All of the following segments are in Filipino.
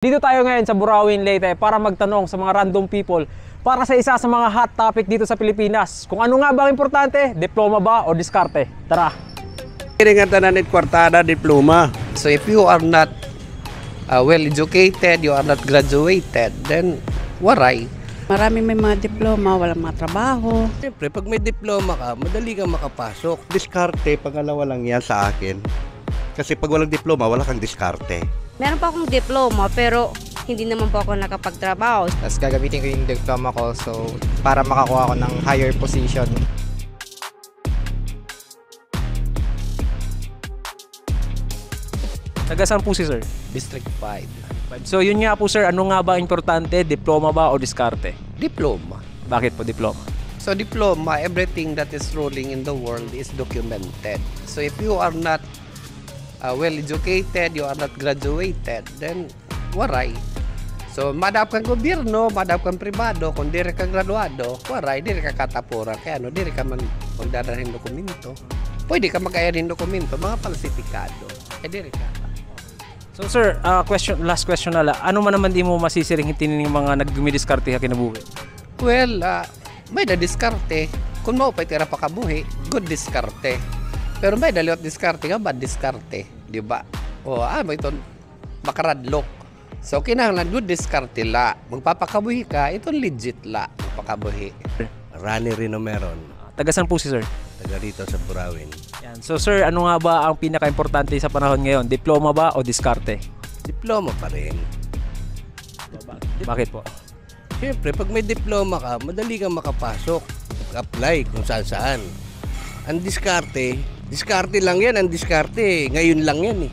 Dito tayo ngayon sa Burawin, Leyte para magtanong sa mga random people para sa isa sa mga hot topic dito sa Pilipinas. Kung ano nga ba ang importante, diploma ba o diskarte? Tara! Ingatan na kwartada, diploma. So if you are not well educated, you are not graduated, then waray. Marami may mga diploma, walang mga trabaho. Siyempre, pag may diploma ka, madali kang makapasok. Diskarte, pangalawa lang yan sa akin. Kasi pag walang diploma, wala kang diskarte. Meron pa akong diploma pero hindi naman po ako nakapagtrabaho. Tapos gagamitin ko yung diploma ko so para makakuha ako ng higher position. Taga saan po si sir? District 5. So yun nga po sir, ano nga ba importante, diploma ba o diskarte? Diploma. Bakit po diploma? So diploma, everything that is rolling in the world is documented. So if you are not well educated, you are not graduated, then waray. So madap kang gobyerno, madap kang pribado, kung di ka graduado, waray, di ka katapuran. Kaya di ka man magdadalhin dokumento. Pwede ka mag-ayarin dokumento, mga falsifikado. Di ka. So sir, last question na lang. Ano man naman di mo masisiringitin ng mga nagdumidiskarte kinabuhi? Well, may diskarte. Kung mo pa tira pa kabuhi, good diskarte. Pero may daliot diskarte nga, bad diskarte. Di ba? O, mo ito, makaradlok. So, kinahanglan good diskarte la. Magpapakabuhi ka, ito legit la. Magpakabuhi. Rani Rino meron. Taga saan po si sir? Taga rito sa Burawin. Yan. So sir, ano nga ba ang pinaka-importante sa panahon ngayon? Diploma ba o diskarte? Diploma pa rin. Bakit po? Siyempre, pag may diploma ka, madali kang makapasok. Apply kung saan-saan. Ang diskarte lang yan. Ang diskarte, ngayon lang yan eh.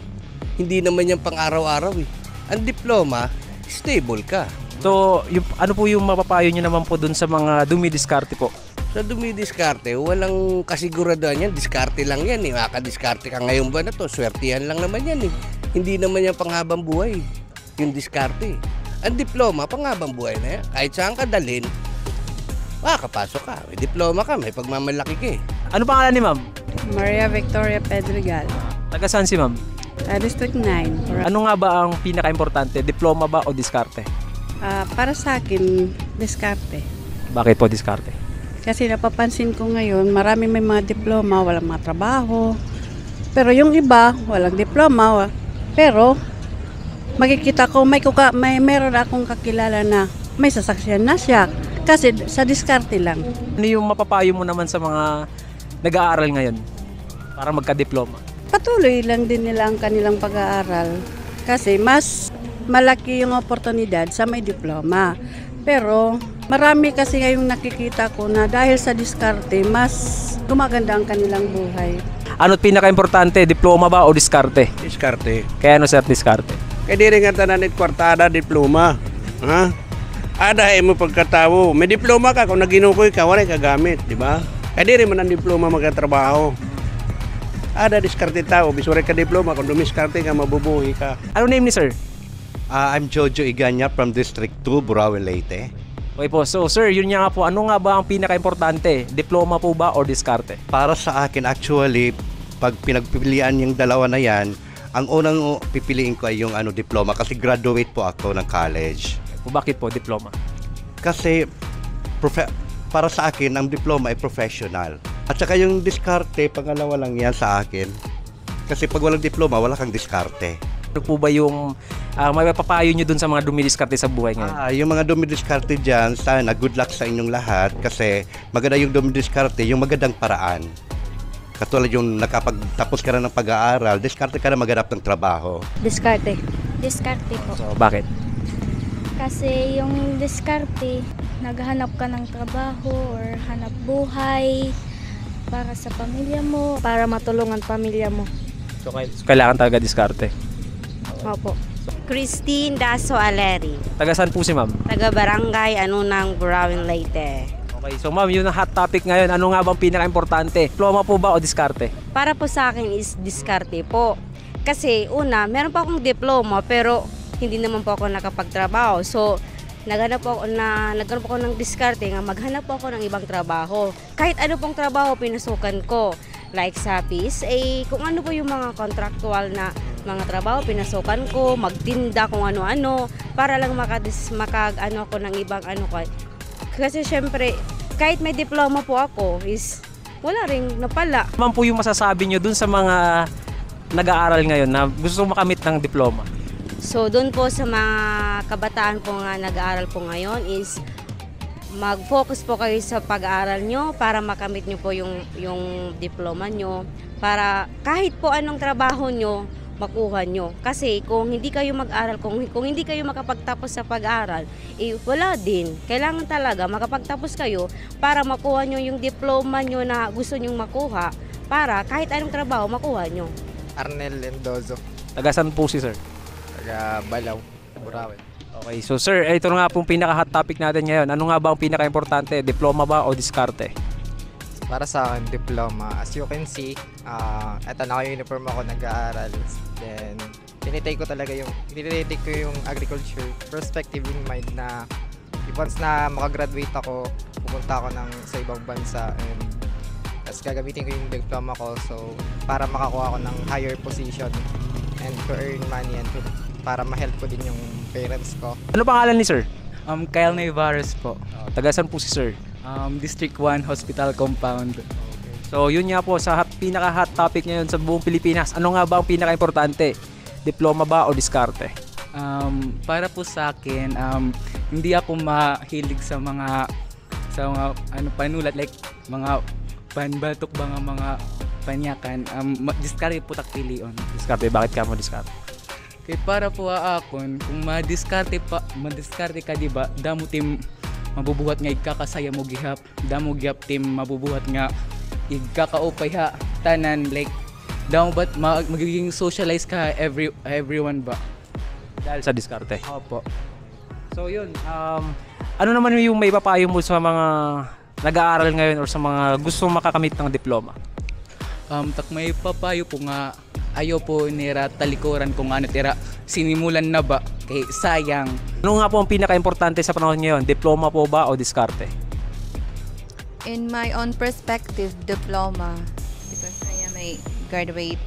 Hindi naman yan pang araw-araw eh. Ang diploma, stable ka. So, ano po yung mapapayo nyo naman po dun sa mga dumidiskarte po? Sa dumidiskarte, walang kasiguraduhan yan. Diskarte lang yan eh. Makadiskarte ka ngayon ba na to? Swertihan lang naman yan eh. Hindi naman yan panghabang buhay. Yung diskarte. Ang diploma, panghabang buhay na yan. Kahit saan ka dalhin, makakapasok ka. May diploma ka, may pagmamalaki ka eh. Ano pangalan ni ma'am? Maria Victoria Pedregal, Taga saan si ma'am? District 9. Ano nga ba ang pinaka-importante, diploma ba o diskarte? Para sa akin, diskarte. Bakit po diskarte? Kasi napapansin ko ngayon, marami may mga diploma, walang mga trabaho. Pero yung iba, walang diploma, pero makikita ko, meron akong kakilala na may sasakyan na siya. Kasi sa diskarte lang. Ano yung mapapayo mo naman sa mga nag-aaral ngayon para magka-diploma? Patuloy lang din nila ang kanilang pag-aaral. Kasi mas malaki yung oportunidad sa may diploma. Pero marami kasi ngayong nakikita ko na dahil sa diskarte, mas gumaganda ang kanilang buhay. Ano't pinaka-importante, diploma ba o diskarte? Diskarte. Kaya ano sir, diskarte? Kaya di rin nga tanan kwartada, diploma. Ha? Adahay mo pagkatawo. May diploma ka, kung naginukoy ka, wala ka gamit, di ba? Kaya di rin man ang diploma magkatrabaho. Ada diskarte tao, bisure ka diploma, kung dumiskarte ka, mabubuhi ka. Ano name ni sir? I'm Jojo Iganya from District 2, Burawin, Leyte. Okay po, so sir, yun nga po, ano nga ba ang pinaka-importante? Diploma po ba o diskarte? Para sa akin, actually, pag pinagpipilian yung dalawa na yan, ang unang pipiliin ko ay yung diploma kasi graduate po ako ng college. Bakit po diploma? Kasi para sa akin, ang diploma ay professional. At saka yung diskarte, pangalawa lang yan sa akin. Kasi pag walang diploma, wala kang diskarte. Ano po ba yung may papayo nyo dun sa mga dumidiskarte sa buhay ngayon? Yung mga dumidiskarte dyan, sana good luck sa inyong lahat kasi maganda yung dumidiskarte, yung magandang paraan. Katulad yung nakapagtapos ka na ng pag-aaral, diskarte ka na maghanap ng trabaho. Diskarte. Diskarte po. So, bakit? Kasi yung diskarte, naghanap ka ng trabaho or hanap buhay para sa pamilya mo, para matulungan pamilya mo. So, kailangan talaga diskarte. Opo. Christine Daso Aleri, Taga saan po si ma'am? taga Barangay Anunang, Burawin, Leyte. Okay, so ma'am, yun ang hot topic ngayon. Ano nga bang pinaka-importante? Diploma po ba o diskarte? Para po sa akin is diskarte po. Kasi una, meron pa akong diploma pero hindi naman po ako nakapagtrabaho. So, naghanap po ako ng diskarte nga maghanap po ako ng ibang trabaho. Kahit ano pong trabaho pinasukan ko. Like sa PSA, kung ano po yung mga contractual na mga trabaho, pinasukan ko, magtinda kung ano-ano, para lang makag-ano ko ng ibang ano ko. Kasi syempre, kahit may diploma po ako, is wala ring napala. Man po yung masasabi nyo dun sa mga nag-aaral ngayon na gusto makamit ng diploma? So doon po sa mga kabataan po nga nag-aaral po ngayon is mag-focus po kayo sa pag-aaral nyo para makamit nyo po yung diploma nyo. Para kahit po anong trabaho nyo, makuha nyo. Kasi kung hindi kayo mag-aral, kung hindi kayo makapagtapos sa pag-aaral, wala din. Kailangan talaga makapagtapos kayo para makuha nyo yung diploma nyo na gusto nyong makuha para kahit anong trabaho, makuha nyo. Arnel Mendozo, Tagasan po si sir. taga Balaw, Burawen. Okay, so sir, ito na nga pong pinaka-hot topic natin ngayon. Ano nga ba ang pinaka-importante? Diploma ba o diskarte? Para sa akin, diploma. As you can see, eto naka-uniform ako nag-aaral. Then, tinitake ko yung agriculture perspective in mind na once na makagraduate ako, pupunta ako sa ibang bansa and tapos gagamitin ko yung diploma ko so para makakuha ako ng higher position and to earn money and para ma-help ko din yung parents ko. Ano pangalan ni sir? Kyle Navarez po. Tagasan po si sir. District 1 Hospital Compound. So yun nga po sa pinaka-hot topic ngayon sa buong Pilipinas. Ano nga ba ang pinaka-importante? Diploma ba o diskarte? Para po sa akin, hindi ako mahilig sa mga panulat like mga panbatok ba nga mga panyakan. Diskarte po takpilion. Diskarte, bakit ka mo diskarte? Kaya para po akon, kung madiskarte ka diba, damo tim mabubuhat nga ikakasaya mo gihap, damo gihap tim mabubuhat nga igkakaupay ha tanan like damo ba't magiging socialize ka everyone ba Dahil sa diskarte. opo. So yun, ano naman yung may papayo mo sa mga nag-aaral ngayon or sa mga gusto makakamit ng diploma? Tak may papayo po nga ayaw po nira talikuran kung ano tira sinimulan na ba kay sayang. Ano nga po ang pinaka-importante sa panahon ngayon? Diploma po ba o diskarte? In my own perspective, diploma because I am a graduate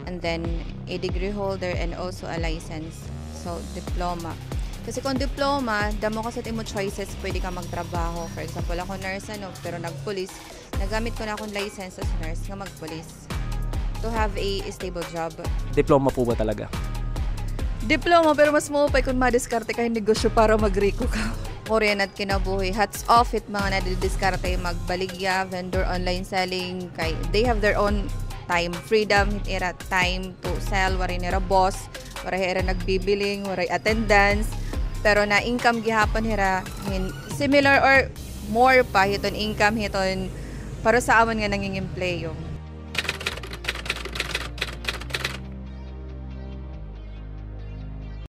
and then a degree holder and also a license. So, diploma. Kasi kung diploma, damo ka sa mo choices, pwede ka magtrabaho. For example, ako nurse pero nagpulis. Nagamit ko na akong license as nurse nga magpulis to have a stable job. Diploma po ba talaga? Diploma pero mas maupay kung madiskarte ka yung negosyo para magriko ka. Korean at kinabuhi. Hats off it mga nadidiskarte magbaligya, vendor, online selling. They have their own time, freedom, hitira time to sell. Waray nira boss, waray hira nagbibiling, waray attendance. Pero na income gihapon hira similar or more pa hiton income hiton para sa amon nga nanging empleyo.